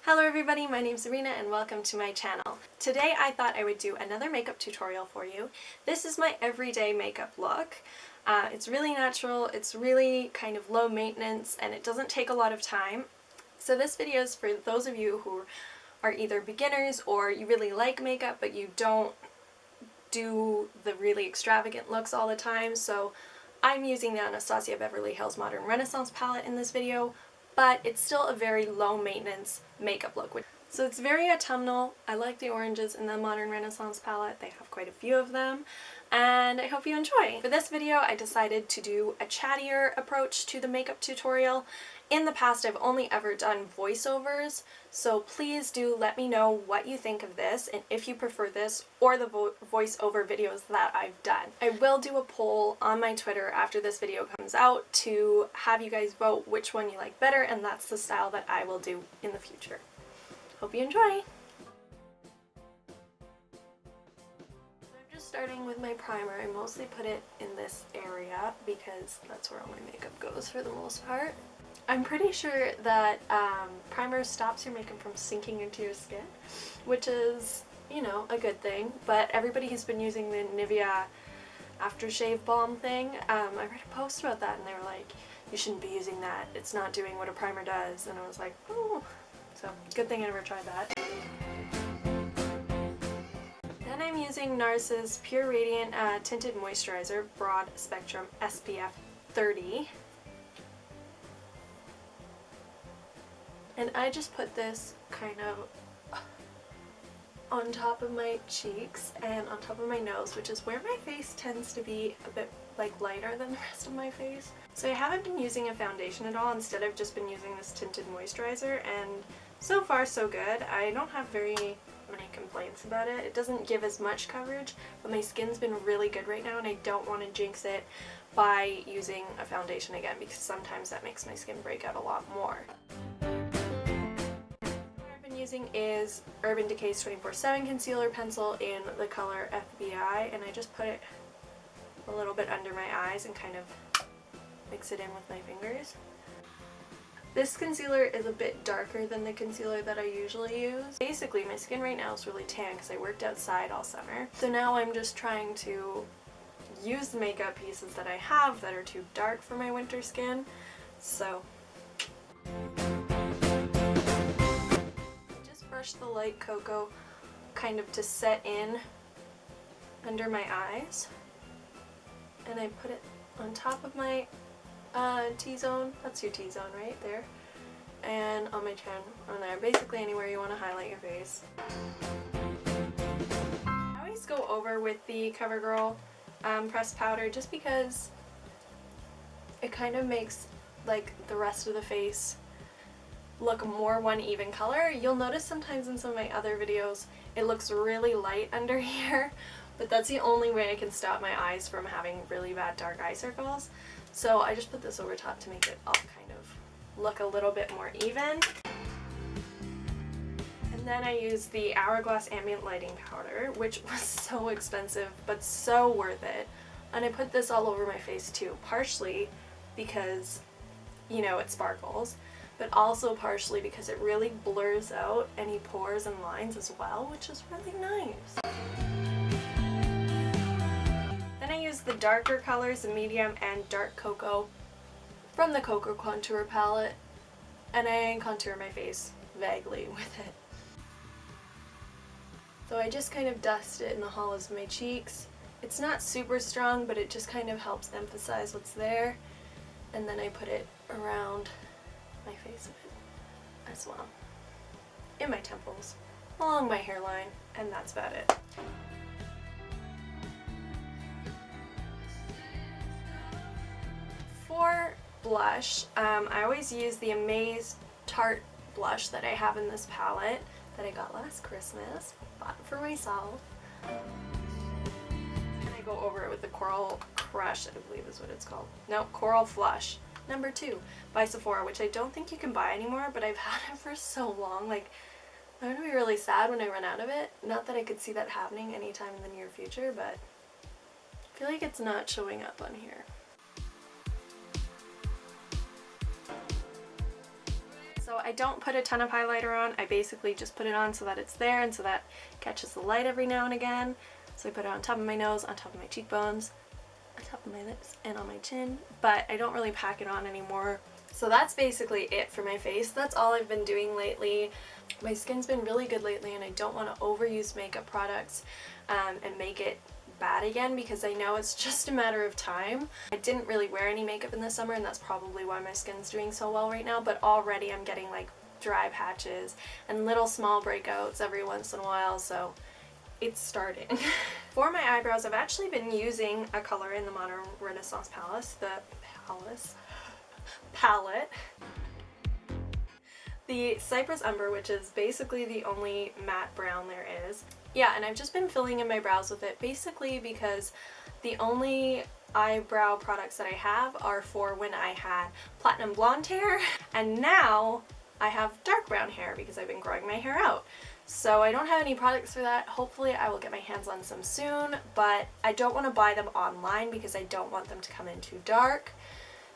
Hello everybody, my name's Serena and welcome to my channel. Today I thought I would do another makeup tutorial for you. This is my everyday makeup look. It's really natural, it's really kind of low maintenance, and it doesn't take a lot of time. So this video is for those of you who are either beginners or you really like makeup but you don't do the really extravagant looks all the time. So I'm using the Anastasia Beverly Hills Modern Renaissance palette in this video, but it's still a very low maintenance makeup look. So it's very autumnal. I like the oranges in the Modern Renaissance palette. They have quite a few of them, and I hope you enjoy. For this video I decided to do a chattier approach to the makeup tutorial. In the past I've only ever done voiceovers, so please do let me know what you think of this and if you prefer this or the voiceover videos that I've done. I will do a poll on my Twitter after this video comes out to have you guys vote which one you like better, and that's the style that I will do in the future. Hope you enjoy! I'm just starting with my primer. I mostly put it in this area because that's where all my makeup goes for the most part. I'm pretty sure that primer stops your makeup from sinking into your skin, which is, you know, a good thing, but everybody who's been using the Nivea aftershave balm thing, I read a post about that and they were like, you shouldn't be using that, it's not doing what a primer does, and I was like, oh, so good thing I never tried that. Then I'm using NARS's Pure Radiant Tinted Moisturizer Broad Spectrum SPF 30. And I just put this kind of on top of my cheeks and on top of my nose, which is where my face tends to be a bit like lighter than the rest of my face. So I haven't been using a foundation at all. Instead I've just been using this tinted moisturizer, and so far so good. I don't have very many complaints about it. It doesn't give as much coverage, but my skin's been really good right now and I don't want to jinx it by using a foundation again, because sometimes that makes my skin break out a lot more. Using is Urban Decay's 24/7 Concealer Pencil in the color FBI, and I just put it a little bit under my eyes and kind of mix it in with my fingers. This concealer is a bit darker than the concealer that I usually use. Basically, my skin right now is really tan because I worked outside all summer. So now I'm just trying to use the makeup pieces that I have that are too dark for my winter skin. So the light cocoa kind of to set in under my eyes, and I put it on top of my T-zone. That's your T-zone right there, and on my chin, on there, basically anywhere you want to highlight your face. I always go over with the CoverGirl pressed powder just because it kind of makes like the rest of the face look more one even color. You'll notice sometimes in some of my other videos it looks really light under here, but that's the only way I can stop my eyes from having really bad dark eye circles. So I just put this over top to make it all kind of look a little bit more even. And then I use the Hourglass Ambient Lighting Powder, which was so expensive but so worth it. And I put this all over my face too, partially because, you know, it sparkles, but also partially because it really blurs out any pores and lines as well, which is really nice. Then I use the darker colors, the medium and dark cocoa from the Cocoa Contour palette, and I contour my face vaguely with it. So I just kind of dust it in the hollows of my cheeks. It's not super strong, but it just kind of helps emphasize what's there, and then I put it around my face a bit as well, in my temples, along my hairline, and that's about it. For blush, I always use the Amaze Tarte blush that I have in this palette that I got last Christmas, bought it for myself. And I go over it with the Coral Crush, I believe is what it's called. No, Coral Flush number 2 by Sephora, which I don't think you can buy anymore, but I've had it for so long. Like, I'm gonna be really sad when I run out of it. Not that I could see that happening anytime in the near future, but I feel like it's not showing up on here. So I don't put a ton of highlighter on, I basically just put it on so that it's there and so that it catches the light every now and again. So I put it on top of my nose, on top of my cheekbones, on top of my lips, and on my chin, but I don't really pack it on anymore. So that's basically it for my face. That's all I've been doing lately. My skin's been really good lately and I don't want to overuse makeup products and make it bad again, because I know it's just a matter of time. I didn't really wear any makeup in the summer and that's probably why my skin's doing so well right now, but already I'm getting like dry patches and little small breakouts every once in a while, so it's starting. For my eyebrows, I've actually been using a color in the Modern Renaissance palette. The Cypress Umber, which is basically the only matte brown there is. Yeah, and I've just been filling in my brows with it basically because the only eyebrow products that I have are for when I had platinum blonde hair, and now I have dark brown hair because I've been growing my hair out. So I don't have any products for that. Hopefully I will get my hands on some soon, but I don't want to buy them online because I don't want them to come in too dark.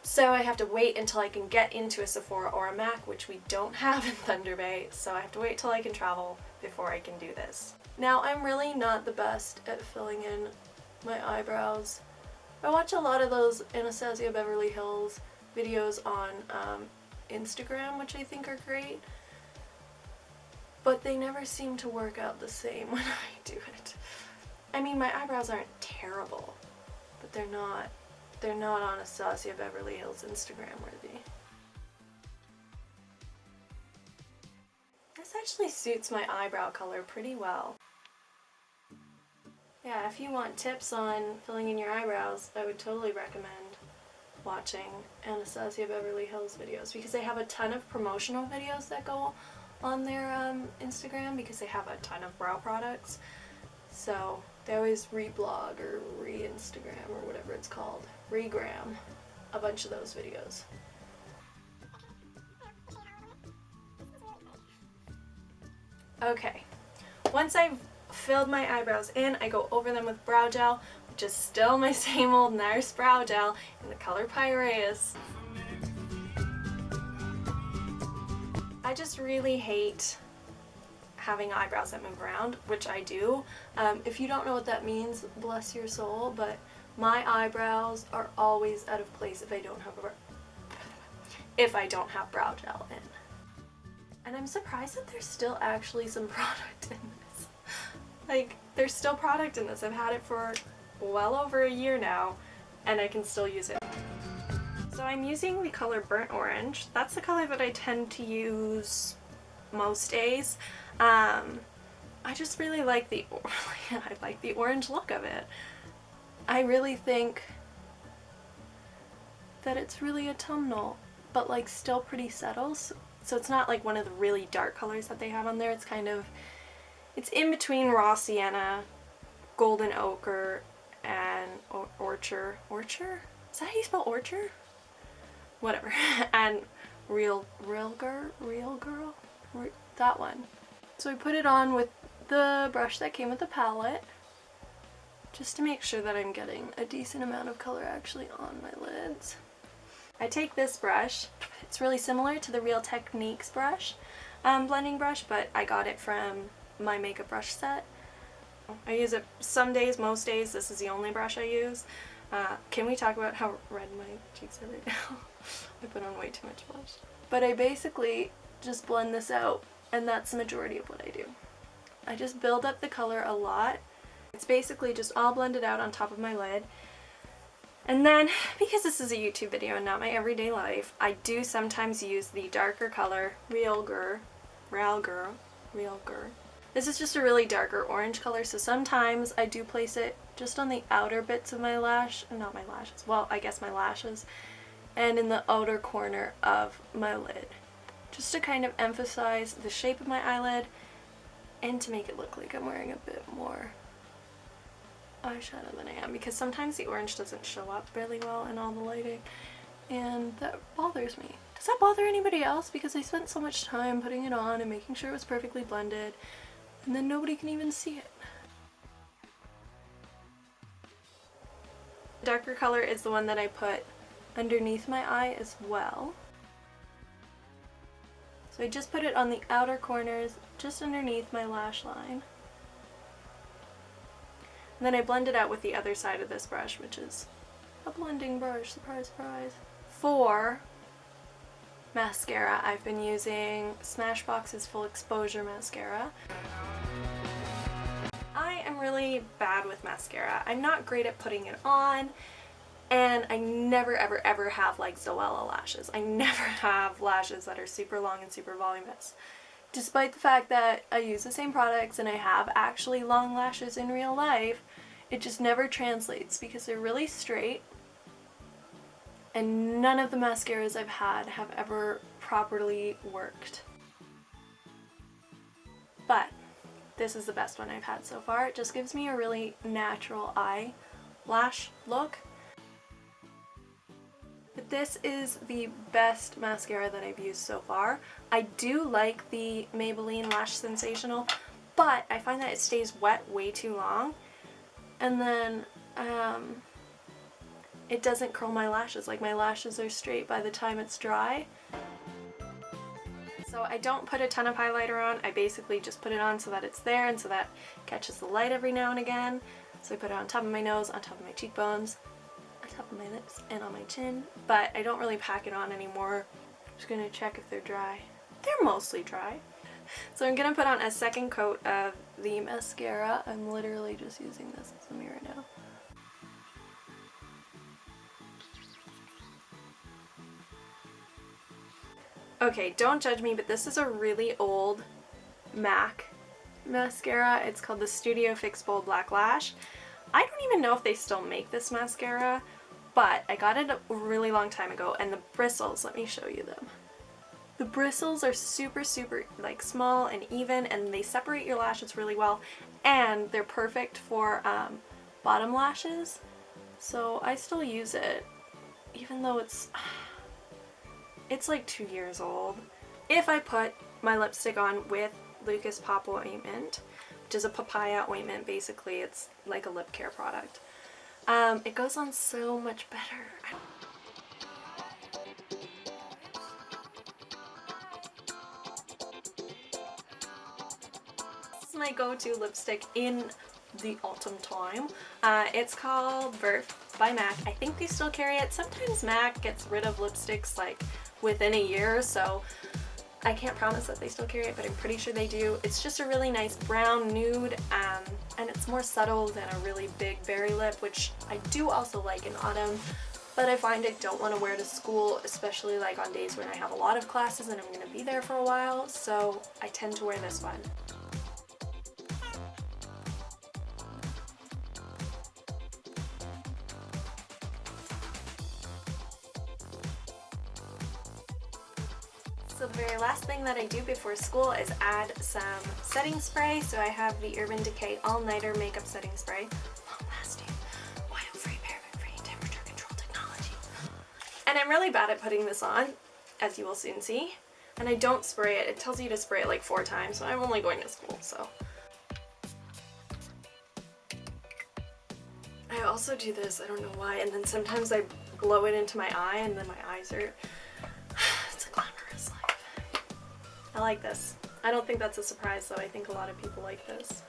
So I have to wait until I can get into a Sephora or a MAC, which we don't have in Thunder Bay, so I have to wait till I can travel before I can do this. Now, I'm really not the best at filling in my eyebrows. I watch a lot of those Anastasia Beverly Hills videos on Instagram, which I think are great, but they never seem to work out the same when I do it. I mean, my eyebrows aren't terrible, but they're not Anastasia Beverly Hills Instagram worthy. This actually suits my eyebrow color pretty well. Yeah, if you want tips on filling in your eyebrows, I would totally recommend watching Anastasia Beverly Hills videos because they have a ton of promotional videos that go on their Instagram because they have a ton of brow products. So they always reblog or re-Instagram or whatever it's called, regram a bunch of those videos. Okay, once I've filled my eyebrows in, I go over them with brow gel, which is still my same old NARS brow gel in the color Piraeus. I just really hate having eyebrows that move around, which I do. If you don't know what that means, bless your soul, but my eyebrows are always out of place if I don't have brow gel in. And I'm surprised that there's still actually some product in this. Like, there's still product in this. I've had it for well over a year now, and I can still use it. So I'm using the color Burnt Orange. That's the color that I tend to use most days. I just really like the orange look of it. I really think that it's really autumnal, but like still pretty subtle. So it's not like one of the really dark colors that they have on there. It's kind of, it's in between raw sienna, golden ochre, and orchard. Orchard? Is that how you spell orchard? Whatever. And real girl, that one. So I put it on with the brush that came with the palette, just to make sure that I'm getting a decent amount of color actually on my lids. I take this brush. It's really similar to the Real Techniques brush, blending brush, but I got it from my makeup brush set. I use it some days, most days. This is the only brush I use. Can we talk about how red my cheeks are right now? I put on way too much blush. But I basically just blend this out, and that's the majority of what I do. I just build up the color a lot. It's basically just all blended out on top of my lid. And then, because this is a YouTube video and not my everyday life, I do sometimes use the darker color Real Girl. This is just a really darker orange color, so sometimes I do place it just on the outer bits of my not my lashes, well, I guess my lashes, and in the outer corner of my lid, just to kind of emphasize the shape of my eyelid and to make it look like I'm wearing a bit more eyeshadow than I am, because sometimes the orange doesn't show up really well in all the lighting, and that bothers me. Does that bother anybody else? Because I spent so much time putting it on and making sure it was perfectly blended, and then nobody can even see it. The darker color is the one that I put underneath my eye as well. So I just put it on the outer corners, just underneath my lash line. And then I blend it out with the other side of this brush, which is a blending brush, surprise, surprise. For mascara, I've been using Smashbox's Full Exposure Mascara. I am really bad with mascara. I'm not great at putting it on, and I never ever ever have like Zoella lashes. I never have lashes that are super long and super voluminous. Despite the fact that I use the same products and I have actually long lashes in real life, it just never translates because they're really straight, and none of the mascaras I've had have ever properly worked. But this is the best one I've had so far. It just gives me a really natural eyelash look. But this is the best mascara that I've used so far. I do like the Maybelline Lash Sensational, but I find that it stays wet way too long, and then it doesn't curl my lashes. Like, my lashes are straight by the time it's dry. So I don't put a ton of highlighter on. I basically just put it on so that it's there and so that it catches the light every now and again. So I put it on top of my nose, on top of my cheekbones, on top of my lips, and on my chin. But I don't really pack it on anymore. I'm just gonna check if they're dry. They're mostly dry. So I'm gonna put on a second coat of the mascara. I'm literally just using this as a mirror now. Okay, don't judge me, but this is a really old MAC mascara. It's called the Studio Fix Bold Black Lash. I don't even know if they still make this mascara, but I got it a really long time ago, and the bristles, let me show you them. The bristles are super, super like small and even, and they separate your lashes really well, and they're perfect for bottom lashes. So I still use it, even though it's like 2 years old. If I put my lipstick on with Lucas Pop ointment, which is a papaya ointment, basically it's like a lip care product, it goes on so much better. This is my go-to lipstick in the autumn time. It's called Verf by MAC. I think they still carry it. Sometimes MAC gets rid of lipsticks like within a year, so I can't promise that they still carry it, but I'm pretty sure they do. It's just a really nice brown nude, and it's more subtle than a really big berry lip, which I do also like in autumn, but I find I don't want to wear to school, especially like on days when I have a lot of classes and I'm going to be there for a while, so I tend to wear this one. So the very last thing that I do before school is add some setting spray. So I have the Urban Decay All Nighter Makeup Setting Spray. Long lasting, oil-free, paraben-free, temperature-controlled technology. And I'm really bad at putting this on, as you will soon see. And I don't spray it. It tells you to spray it like 4 times, so I'm only going to school, so. I also do this, I don't know why, and then sometimes I blow it into my eye and then my eyes are... It's a glamorous life. I like this. I don't think that's a surprise though. I think a lot of people like this.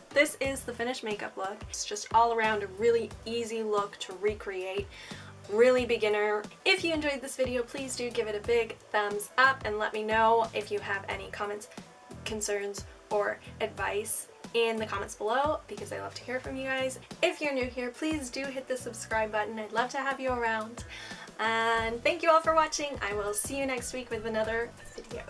This is the finished makeup look. It's just all around a really easy look to recreate. Really beginner. If you enjoyed this video, please do give it a big thumbs up and let me know if you have any comments, concerns, or advice in the comments below, because I love to hear from you guys. If you're new here, please do hit the subscribe button. I'd love to have you around. And thank you all for watching. I will see you next week with another video.